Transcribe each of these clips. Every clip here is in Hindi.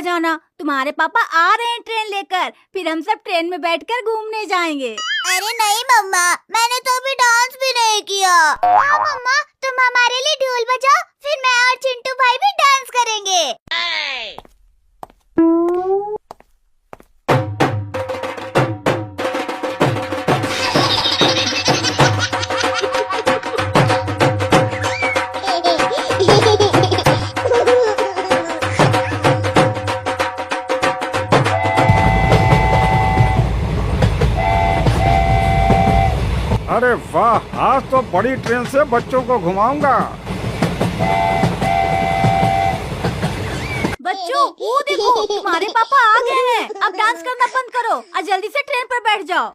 जाना, तुम्हारे पापा आ रहे हैं ट्रेन लेकर, फिर हम सब ट्रेन में बैठकर घूमने जाएंगे। अरे नहीं मम्मा, मैंने तो अभी डांस भी नहीं किया। हाँ मम्मा, तुम हमारे लिए ढोल बजाओ, फिर मैं और चिंटू भाई भी डांस करेंगे। अरे वाह, आज तो बड़ी ट्रेन से बच्चों को घुमाऊंगा। बच्चों, वो देखो तुम्हारे पापा आ गए हैं। अब डांस करना बंद करो और जल्दी से ट्रेन पर बैठ जाओ।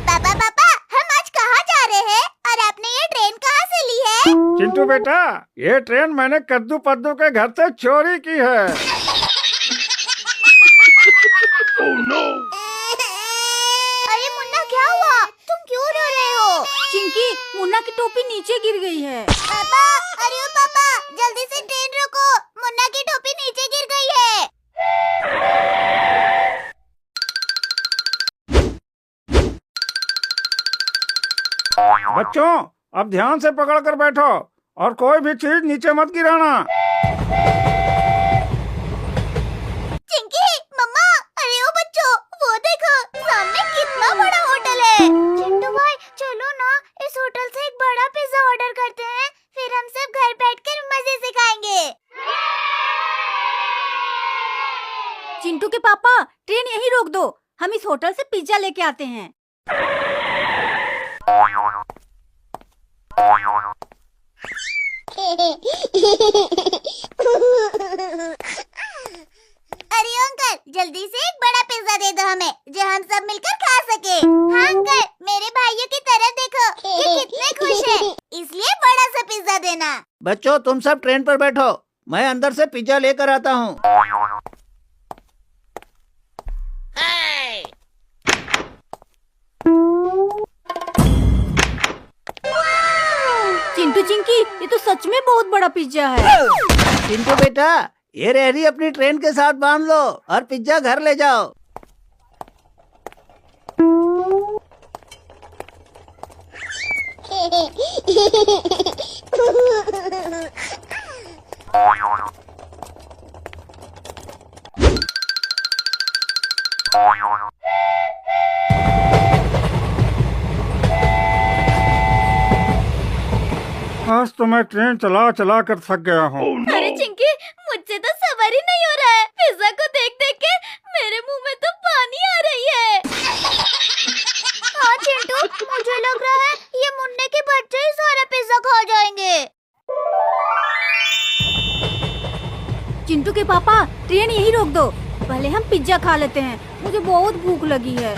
पापा पापा, हम आज कहाँ जा रहे हैं और आपने ये ट्रेन कहाँ से ली है? चिंटू बेटा, ये ट्रेन मैंने कद्दू पद्दू के घर से चोरी की है। अरे मुन्ना, क्या हुआ? तुम क्यों रो रहे हो? चिंकी, मुन्ना की टोपी नीचे गिर गई है। पापा, अरे ओ पापा, जल्दी से ट्रेन रोको, मुन्ना की टोपी नीचे गिर गई है। बच्चों, अब ध्यान से पकड़ कर बैठो और कोई भी चीज नीचे मत गिराना। चिंकी, मम्मा, अरे ओ बच्चों, वो देखो, सामने कितना बड़ा होटल है। चिंटू भाई, चलो ना, इस होटल से एक बड़ा पिज्जा ऑर्डर करते हैं, फिर हम सब घर बैठकर मजे से खाएंगे। चिंटू के पापा, ट्रेन यहीं रोक दो, हम इस होटल से पिज्जा लेके आते हैं। अरे अंकल, जल्दी से एक बड़ा पिज्जा दे दो हमें, जो हम सब मिलकर खा सके। हाँ अंकल, मेरे भाइयों की तरफ देखो, ये कितने खुश हैं, इसलिए बड़ा सा पिज्जा देना। बच्चों, तुम सब ट्रेन पर बैठो, मैं अंदर से पिज्जा लेकर आता हूँ। चिंटू चिंकी, ये तो सच में बहुत बड़ा पिज्जा है। चिंटू बेटा, ये रेहड़ी अपनी ट्रेन के साथ बांध लो और पिज्जा घर ले जाओ। आज तो मैं ट्रेन चला चला कर थक गया हूँ। अरे चिंकी, मुझसे तो सबर ही नहीं हो रहा है। पिज्जा को देख देख के मेरे मुंह में तो पानी आ रही है। हाँ चिंटू, मुझे लग रहा है ये मुन्ने के बच्चे ही सारा पिज्जा खा जाएंगे। चिंटू के पापा, ट्रेन यहीं रोक दो, पहले हम पिज्जा खा लेते हैं, मुझे बहुत भूख लगी है।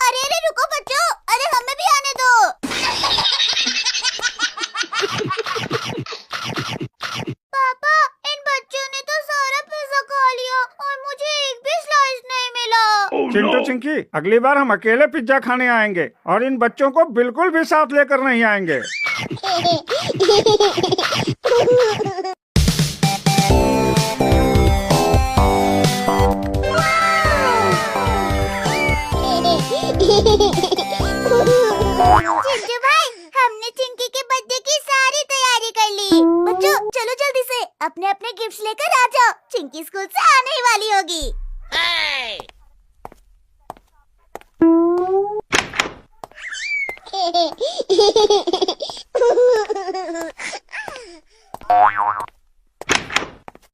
अरे अरे रुको बच्चों, अरे हमें भी आने दो। पापा, इन बच्चों ने तो सारा पिज्जा खा लिया और मुझे एक भी स्लाइस नहीं मिला। चिंटू चिंकी, अगली बार हम अकेले पिज्जा खाने आएंगे और इन बच्चों को बिल्कुल भी साथ लेकर नहीं आएंगे। चिंटू भाई, हमने चिंकी के बर्थडे की सारी तैयारी कर ली। बच्चों, चलो जल्दी से अपने अपने गिफ्ट्स लेकर आ जाओ, चिंकी स्कूल से आने ही वाली होगी।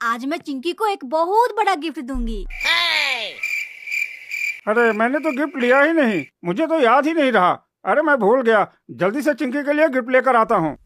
आज मैं चिंकी को एक बहुत बड़ा गिफ्ट दूंगी। अरे मैंने तो गिफ्ट लिया ही नहीं, मुझे तो याद ही नहीं रहा। अरे मैं भूल गया, जल्दी से चिंकी के लिए गिफ्ट लेकर आता हूँ।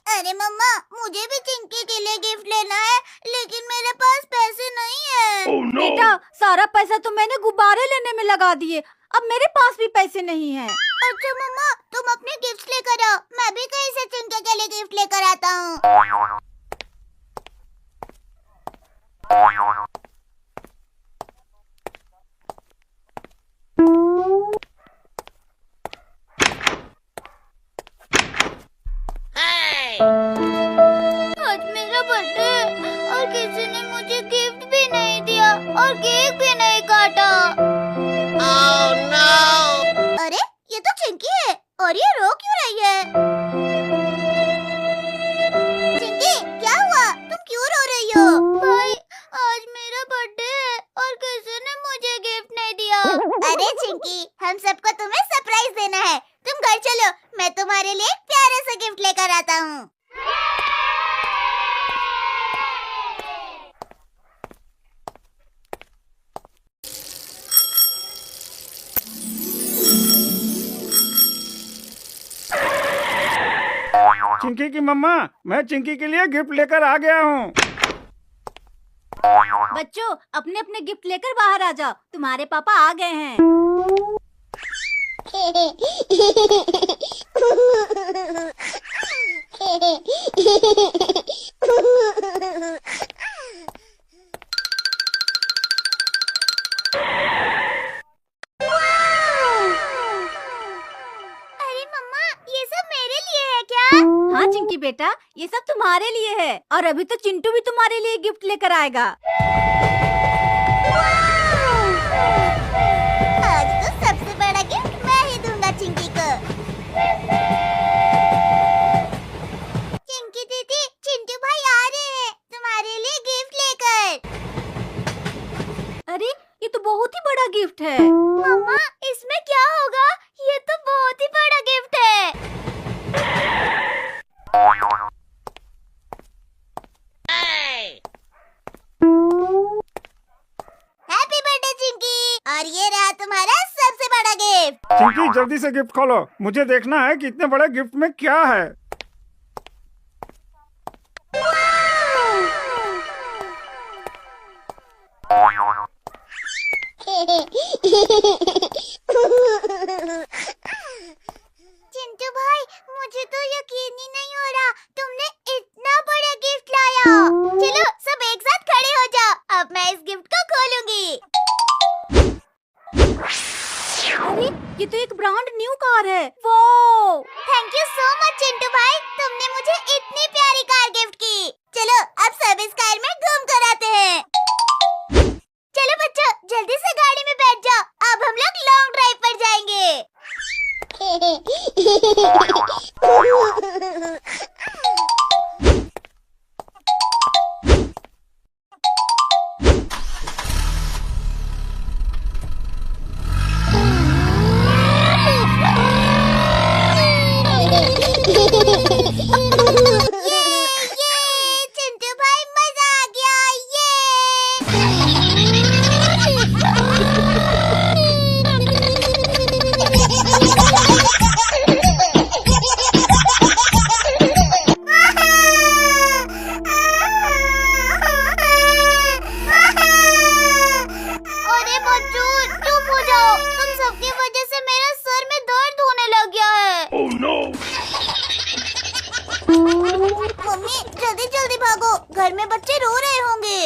अरे मम्मा, मुझे भी चिंकी के लिए गिफ्ट लेना है, लेकिन मेरे पास पैसे नहीं है। बेटा, सारा पैसा तो मैंने गुब्बारे लेने में लगा दिए, अब मेरे पास भी पैसे नहीं हैं। अच्छा मम्मा, तुम अपने गिफ्ट लेकर आओ, मैं भी कहीं से चिंकी के लिए गिफ्ट लेकर आता हूँ। आज मेरा बर्थडे है और किसी ने मुझे गिफ्ट भी नहीं दिया और केक भी नहीं काटा। Oh, no! अरे ये तो चिंकी है और ये रो क्यों रही है? चिंकी, क्या हुआ? तुम क्यों रो रही हो? भाई, आज मेरा बर्थडे है और किसी ने मुझे गिफ्ट नहीं दिया। अरे चिंकी, हम सबको तुम्हें सरप्राइज देना है। तुम घर चलो, मैं तुम्हारे लिए एक प्यारा सा गिफ्ट लेकर आता हूँ। चिंकी की मम्मा, मैं चिंकी के लिए गिफ्ट लेकर आ गया हूँ। बच्चों, अपने अपने गिफ्ट लेकर बाहर आ जाओ, तुम्हारे पापा आ गए हैं। अरे मम्मा, ये सब मेरे लिए है क्या? हाँ चिंकी बेटा, ये सब तुम्हारे लिए है और अभी तो चिंटू भी तुम्हारे लिए गिफ्ट लेकर आएगा। आज तो सबसे बड़ा गिफ्ट मैं ही दूंगा चिंकी को। चिंकी दीदी, चिंटू भाई आ रहे हैं तुम्हारे लिए गिफ्ट लेकर। अरे ये तो बहुत ही बड़ा गिफ्ट है। मम्मा, इसमें क्या होगा? ये तो बहुत ही बड़ा गिफ्ट है। हैप्पी बर्थडे चिंकी, और ये रहा तुम्हारा सबसे बड़ा गिफ्ट। चिंकी, जल्दी से गिफ्ट खोलो, मुझे देखना है कि इतने बड़े गिफ्ट में क्या है। चिंटू भाई, मुझे तो यकीन ही नहीं हो रहा तुमने इतना बड़ा गिफ्ट लाया। चलो सब एक साथ खड़े हो जाओ, अब मैं इस गिफ्ट को खोलूंगी। अरे ये तो एक ब्रांड न्यू कार है। वो thank you so much Chintu भाई, तुमने मुझे इतनी प्यारी कार गिफ्ट की। चलो अब सब इस कार में घूम कर आते हैं। चलो बच्चों, जल्दी से गाड़ी में बैठ जाओ, अब हम लोग लॉन्ग ड्राइव पर जाएंगे। ये चिंटू भाई, मजा आ गया। अरे बच्चों, चुप हो जाओ, तुम सबकी वजह से मेरा सर में दर्द होने लग गया है। Oh, no! मम्मी, जल्दी जल्दी भागो, घर में बच्चे रो रहे होंगे।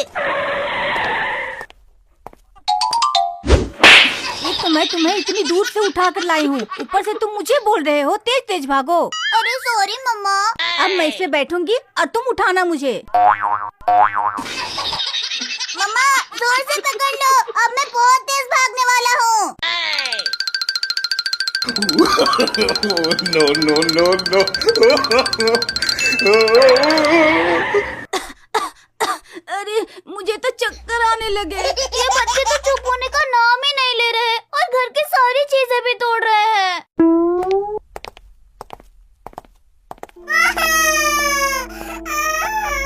एक तो मैं तुम्हें इतनी दूर से उठा कर लाई हूँ, ऊपर से तुम मुझे बोल रहे हो तेज तेज भागो। अरे सॉरी मम्मा। अब मैं इसमें बैठूंगी और तुम उठाना मुझे। मम्मा, जोर से पकड़ लो, अब मैं बहुत तेज भागने वाला हूँ। No, no, no, no. अरे मुझे तो चक्कर आने लगे। ये बच्चे तो चुप होने का नाम ही नहीं ले रहे और घर की सारी चीजें भी तोड़ रहे हैं।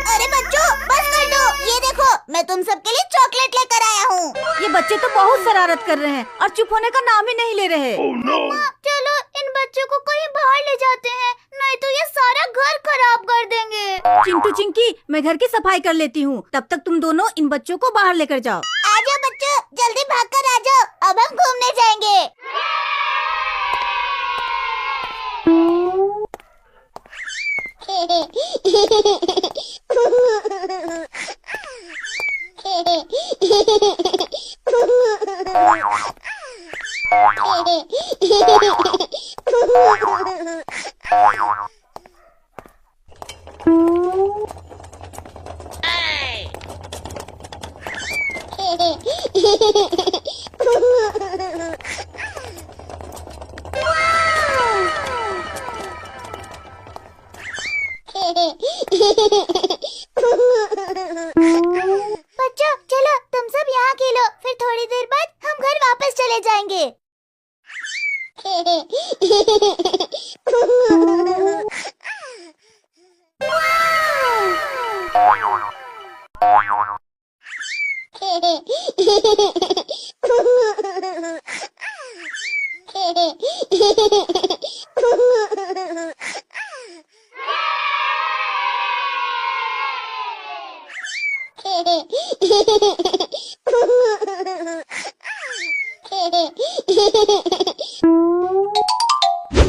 अरे बच्चों, बस कर दो, ये देखो मैं तुम सबके लिए चॉकलेट लेकर आया हूँ। ये बच्चे तो बहुत शरारत कर रहे हैं और चुप होने का नाम ही नहीं ले रहे। चलो इन बच्चों को कहीं बाहर ले जाते हैं, नहीं तो ये सारा घर खराब कर देंगे। चिंटू चिंकी, मैं घर की सफाई कर लेती हूँ, तब तक तुम दोनों इन बच्चों को बाहर लेकर जाओ। आ जाओ बच्चों, जल्दी भागकर आ जाओ, अब हम घूमने जाएंगे। बच्चों चलो, तुम सब यहाँ खेलो, फिर थोड़ी देर बाद हम घर वापस चले जाएंगे।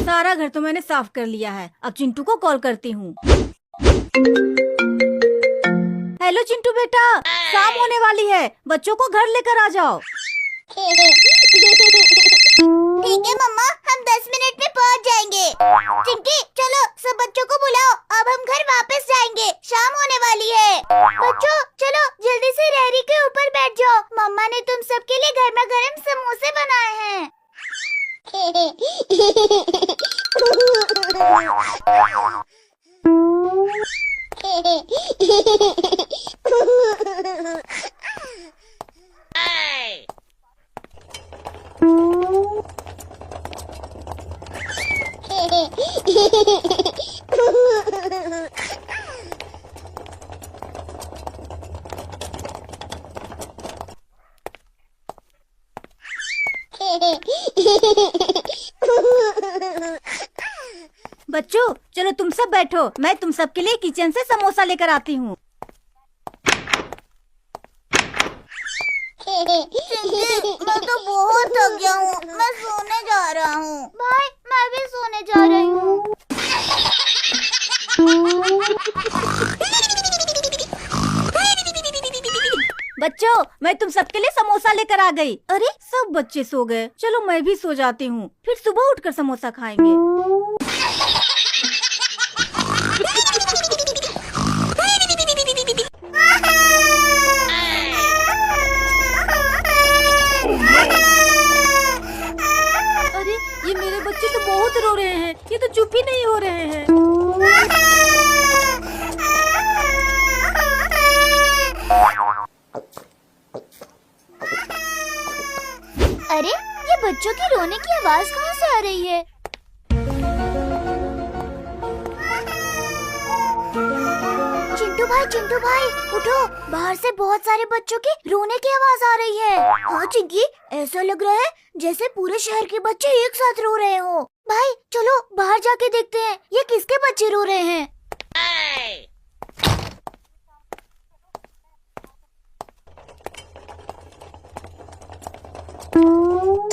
सारा घर तो मैंने साफ कर लिया है, अब चिंटू को कॉल करती हूँ। हेलो चिंटू बेटा, शाम होने वाली है, बच्चों को घर लेकर आ जाओ। ठीक है मम्मा, हम 10 मिनट में पहुँच जाएंगे। चिंकी चलो, सब बच्चों को बुलाओ, अब हम घर वापस जाएंगे, शाम होने वाली है। बच्चों चलो जल्दी से रेहड़ी के ऊपर बैठ जाओ, मम्मा ने तुम सबके लिए गर्मा गर्म समोसे बनाए हैं। बच्चों चलो तुम सब बैठो, मैं तुम सबके लिए किचन से समोसा लेकर आती हूँ। मैं तो बहुत थक गया हूँ, मैं सोने जा रहा हूँ। भाई मैं भी सोने जा रही हूँ। बच्चों मैं तुम सबके लिए समोसा लेकर आ गई। अरे सब बच्चे सो गए, चलो मैं भी सो जाती हूँ, फिर सुबह उठकर समोसा खाएंगे। अरे ये मेरे बच्चे तो बहुत रो रहे हैं, ये तो चुप ही नहीं हो रहे हैं। अरे ये बच्चों की रोने की आवाज कहाँ से आ रही है? चिंटू भाई उठो, बाहर से बहुत सारे बच्चों की रोने की आवाज आ रही है। हाँ चिंकी, ऐसा लग रहा है जैसे पूरे शहर के बच्चे एक साथ रो रहे हो। भाई चलो बाहर जाके देखते हैं, ये किसके बच्चे रो रहे हैं।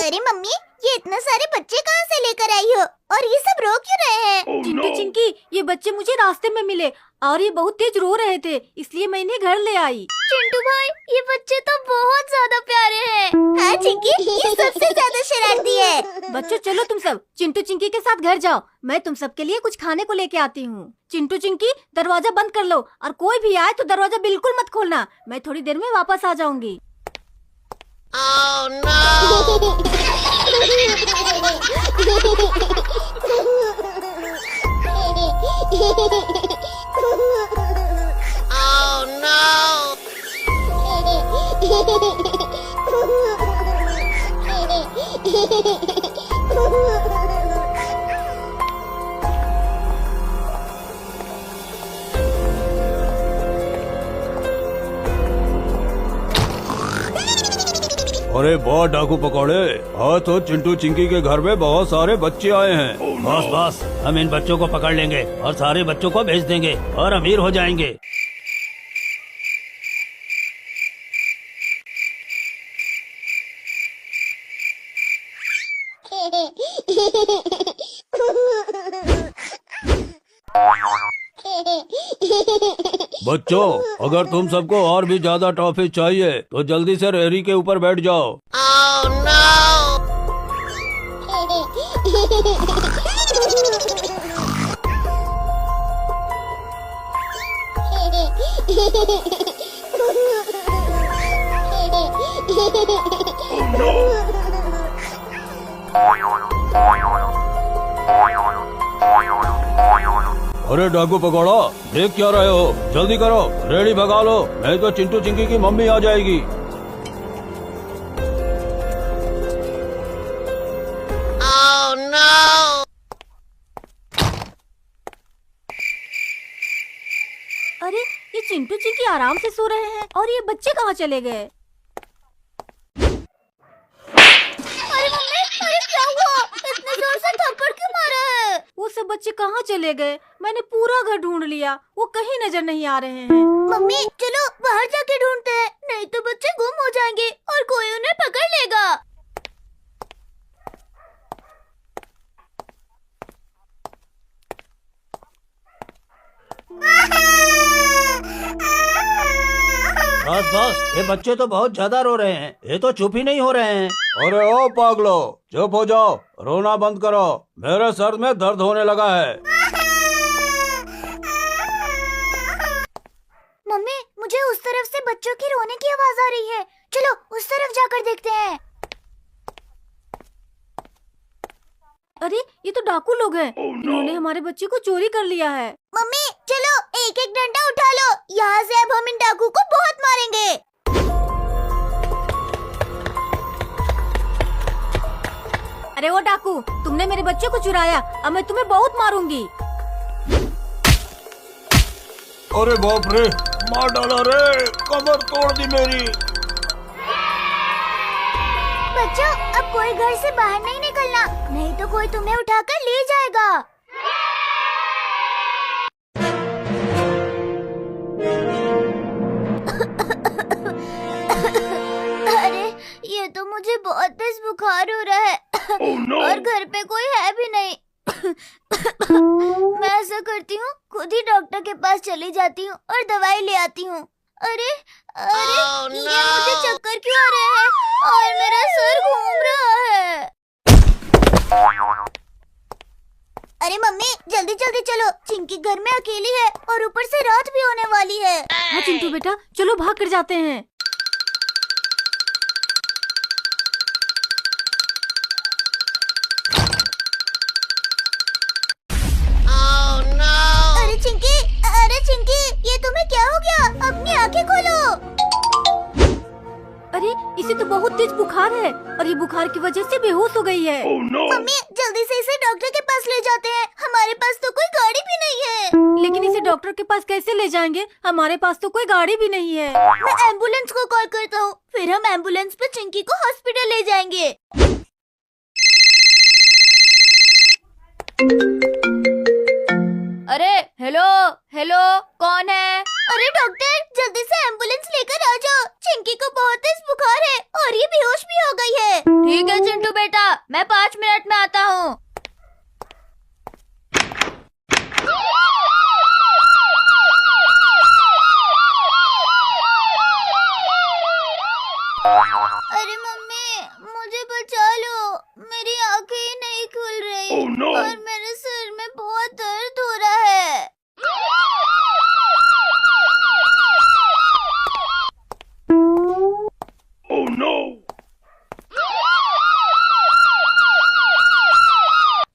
अरे मम्मी, ये इतने सारे बच्चे कहाँ से लेकर आई हो और ये सब रो क्यों रहे हैं? चिंटू चिंकी, ये बच्चे मुझे रास्ते में मिले और ये बहुत तेज रो रहे थे, इसलिए मैं इन्हें घर ले आई। चिंटू भाई, ये बच्चे तो बहुत ज्यादा प्यारे हैं। हाँ चिंकी, ये सबसे ज्यादा शरारती है। बच्चों चलो तुम सब चिंटू चिंकी के साथ घर जाओ, मैं तुम सबके लिए कुछ खाने को लेके आती हूँ। चिंटू चिंकी दरवाजा बंद कर लो और कोई भी आए तो दरवाजा बिल्कुल मत खोलना, मैं थोड़ी देर में वापस आ जाऊंगी। Oh no! अरे बहुत डाकू पकौड़े, हाँ तो चिंटू चिंकी के घर में बहुत सारे बच्चे आए हैं। बॉस बॉस, हम इन बच्चों को पकड़ लेंगे और सारे बच्चों को भेज देंगे और अमीर हो जाएंगे। बच्चों, अगर तुम सबको और भी ज्यादा टॉफी चाहिए तो जल्दी से रेहड़ी के ऊपर बैठ जाओ। Oh no! अरे डाकू पकौड़ा, देख क्या रहे हो? जल्दी करो, रेडी भगा लो, नहीं तो चिंटू चिंकी की मम्मी आ जाएगी। Oh no! अरे ये चिंटू चिंकी आराम से सो रहे हैं और ये बच्चे कहाँ चले गए? अरे मम्मी, अरे क्या हुआ? इतने जोर से थप्पड़ क्यों मारा है? वो सब बच्चे कहाँ चले गए? मैंने पूरा घर ढूंढ लिया, वो कहीं नजर नहीं आ रहे हैं। मम्मी चलो बाहर जाके ढूंढते हैं, नहीं तो बच्चे गुम हो जाएंगे और कोई उन्हें पकड़ लेगा। बॉस बॉस, ये बच्चे तो बहुत ज्यादा रो रहे हैं, ये तो चुप ही नहीं हो रहे हैं। अरे ओ पागलो, चुप हो जाओ, रोना बंद करो, मेरे सर में दर्द होने लगा है। मम्मी मुझे उस तरफ से बच्चों की रोने की आवाज आ रही है, चलो उस तरफ जाकर देखते हैं। अरे ये तो डाकू लोग हैं, इन्होंने हमारे बच्चे को चोरी कर लिया है। मम्मी चलो एक एक डंडा उठा लो, यहाँ से अब हम इन डाकू को बहुत मारेंगे। अरे वो डाकू, तुमने मेरे बच्चे को चुराया, अब मैं तुम्हें बहुत मारूंगी। अरे बाप रे, मार डाला रे, कमर तोड़ दी मेरी। बच्चों अब कोई घर से बाहर नहीं निकलना, नहीं तो कोई तुम्हें उठाकर ले जाएगा। अरे ये तो मुझे बहुत तेज बुखार हो रहा है। और घर पे कोई है भी नहीं। मैं ऐसा करती हूँ, खुद ही डॉक्टर के पास चली जाती हूँ और दवाई ले आती हूँ। अरे अरे Oh, ये no! मुझे चक्कर क्यों आ रहे हैं और मेरा सर घूम रहा है। अरे मम्मी जल्दी जल्दी चलो, चिंकी घर में अकेली है और ऊपर से रात भी होने वाली है। हाँ चिंटू बेटा, चलो भाग कर जाते हैं। Oh no! अरे चिंकी, ये तुम्हें क्या हो गया? अपनी आंखें खोलो। अरे इसे तो बहुत तेज बुखार है और ये बुखार की वजह से बेहोश हो गई है। मम्मी जल्दी से इसे डॉक्टर के पास ले जाते हैं, हमारे पास तो कोई गाड़ी भी नहीं है। लेकिन इसे डॉक्टर के पास कैसे ले जाएंगे? हमारे पास तो कोई गाड़ी भी नहीं है। मैं एम्बुलेंस को कॉल करता हूँ, फिर हम एम्बुलेंस पे चिंकी को हॉस्पिटल ले जाएंगे। अरे हेलो हेलो, कौन है? अरे डॉक्टर जल्दी से एम्बुलेंस लेकर आ जाओ, चिंकी को बहुत तेज बुखार है और ये बेहोश भी हो गई है। ठीक है चिंटू बेटा, मैं 5 मिनट में आता हूँ। अरे मम्मी मुझे बचा लो, मेरी आंखें ही नहीं खुल रही और मेरे सर में बहुत दर्द हो रहा है।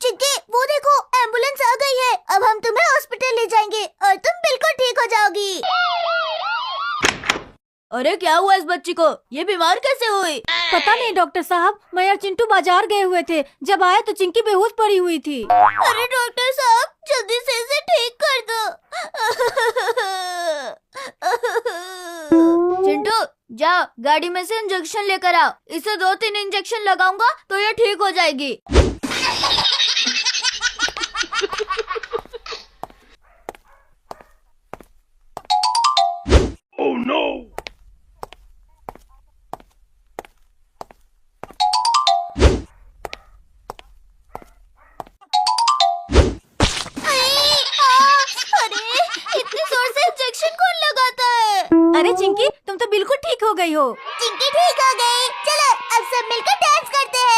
चिंकी वो देखो एम्बुलेंस आ गई है, अब हम तुम्हें हॉस्पिटल ले जाएंगे और तुम बिल्कुल ठीक हो जाओगी। अरे क्या हुआ इस बच्ची को? ये बीमार कैसे हुई? पता नहीं डॉक्टर साहब, मैं और चिंटू बाजार गए हुए थे, जब आए तो चिंकी बेहोश पड़ी हुई थी। अरे डॉक्टर साहब जल्दी से इसे ठीक कर दो। चिंटू जाओ गाड़ी में से इंजेक्शन लेकर आओ। इसे 2-3 इंजेक्शन लगाऊंगा तो ये ठीक हो जाएगी। अरे इतनी जोर से इंजेक्शन कौन लगाता है? अरे चिंकी, तुम तो बिल्कुल ठीक हो गई हो। चिंकी ठीक हो गई। चलो अब सब मिलकर डांस करते हैं।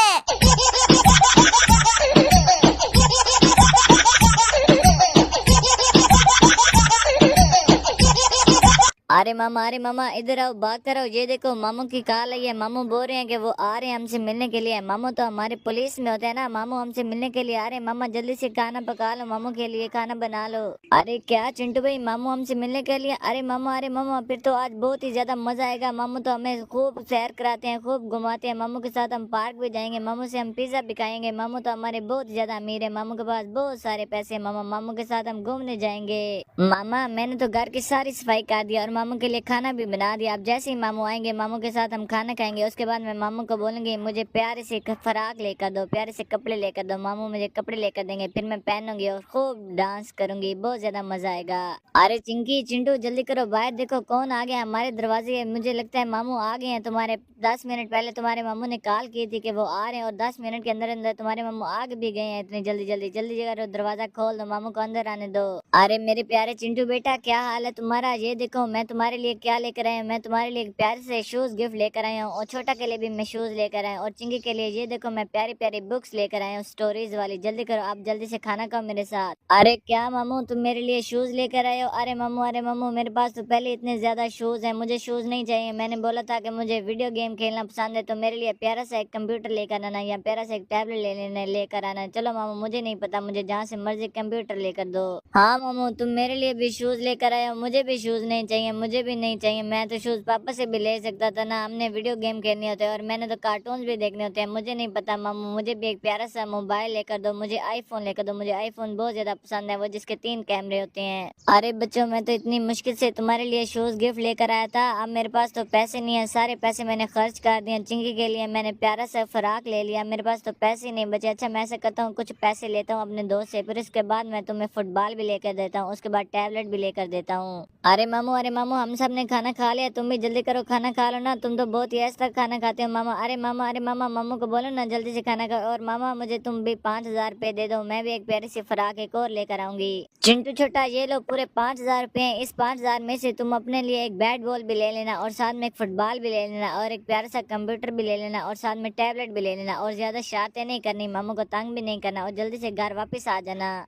अरे मामा इधर आओ, बात करो। ये देखो मामू की कॉल आई है। मामू बोल रहे हैं कि वो आ रहे हैं हमसे मिलने के लिए। मामू तो हमारे पुलिस में होते हैं ना। मामू हमसे मिलने के लिए आ रहे हैं। मामा जल्दी से खाना पका लो, मामू के लिए खाना बना लो। अरे क्या चिंटू भाई, मामू हमसे मिलने के लिए? अरे मामा फिर तो आज बहुत ही ज्यादा मजा आएगा। मामू तो हमें खूब सैर कराते हैं, खूब घुमाते हैं। मामू के साथ हम पार्क भी जाएंगे, मामू से हम पिज्जा भी खाएंगे। मामू तो हमारे बहुत ही ज्यादा अमीर है, मामू के पास बहुत सारे पैसे। मामू के साथ हम घूमने जाएंगे। मामा मैंने तो घर की सारी सफाई कर दिया और मामू के लिए खाना भी बना दिया। अब जैसे ही मामू आएंगे, मामू के साथ हम खाना खाएंगे। उसके बाद मैं मामू को बोलूंगी मुझे प्यारे से फराक लेकर दो, प्यारे से कपड़े लेकर दो। मामू मुझे कपड़े लेकर देंगे, फिर मैं पहनूंगी और खूब डांस करूंगी। बहुत ज्यादा मजा आएगा। अरे चिंकी चिंटू जल्दी करो, बाहर देखो कौन आ गया हमारे दरवाजे। मुझे लगता है मामू आ गए हैं। तुम्हारे 10 मिनट पहले तुम्हारे मामू ने कॉल की थी कि वो आ रहे हैं और 10 मिनट के अंदर अंदर तुम्हारे मामू आ भी गए हैं। इतनी जल्दी करो, दरवाजा खोल दो, मामू को अंदर आने दो। अरे मेरे प्यारे चिंटू बेटा, क्या हाल है तुम्हारा? ये देखो मैं तुम्हारे लिए क्या लेकर आया हूँ। मैं तुम्हारे लिए एक प्यारे से शूज गिफ्ट लेकर आया हूँ और छोटा के लिए भी मैं शूज लेकर आया हूँ और चिंकी के लिए ये देखो मैं प्यारी प्यारी बुक्स लेकर आया हूँ स्टोरीज वाली। जल्दी करो, आप जल्दी से खाना खाओ मेरे साथ। अरे क्या मामू तुम मेरे लिए शूज लेकर आए हो? अरे मामू मेरे पास तो पहले इतने ज्यादा शूज हैं, मुझे शूज नहीं चाहिए। मैंने बोला था कि मुझे वीडियो गेम खेलना पसंद है, तो मेरे लिए प्यारा सा एक कंप्यूटर लेकर आना या प्यारा सा एक टैबलेट लेकर आना। चलो मामू मुझे नहीं पता, मुझे जहाँ से मर्जी कंप्यूटर लेकर दो। हाँ मामू तुम मेरे लिए भी शूज लेकर आए हो? मुझे भी शूज नहीं चाहिए, मुझे भी नहीं चाहिए। मैं तो शूज पापा से भी ले सकता था ना, हमने वीडियो गेम खेलने होते हैं और मैंने तो कार्टून भी देखने होते हैं। मुझे नहीं पता मामू, मुझे भी एक प्यारा सा मोबाइल लेकर दो, मुझे आईफोन लेकर दो। मुझे आईफोन बहुत ज्यादा पसंद है, वो जिसके 3 कैमरे होते हैं। अरे बच्चों मैं तो इतनी मुश्किल से तुम्हारे लिए शूज गिफ्ट लेकर आया था, अब मेरे पास तो पैसे नहीं है, सारे पैसे मैंने खर्च कर दिए। चिंकी के लिए मैंने प्यारा सा फराक ले लिया, मेरे पास तो पैसे नहीं बचे। अच्छा मैं ऐसा करता हूँ कुछ पैसे लेता हूँ अपने दोस्त से, फिर उसके बाद मैं तुम्हें फुटबॉल भी लेकर देता हूँ, उसके बाद टैबलेट भी लेकर देता हूँ। अरे मामू हम सब ने खाना खा लिया, तुम भी जल्दी करो खाना खा लो ना, तुम तो बहुत ही ऐसा खाना खाते हो मामा। अरे मामा मामू को बोलो ना जल्दी से खाना खाओ। और मामा मुझे तुम भी 5000 रुपए दे दो, मैं भी एक प्यारी सी फराक एक और लेकर आऊंगी। चिंटू छोटा ये लो पूरे 5000 रुपए हैं, इस 5000 में से तुम अपने लिए एक बैट बॉल भी ले लेना और साथ में एक फुटबॉल भी ले लेना और एक प्यारा सा कंप्यूटर भी ले लेना और साथ में टैबलेट भी ले लेना और ज्यादा शरारतें नहीं करनी, मामू को तंग भी नहीं करना और जल्दी से घर वापस आ जाना।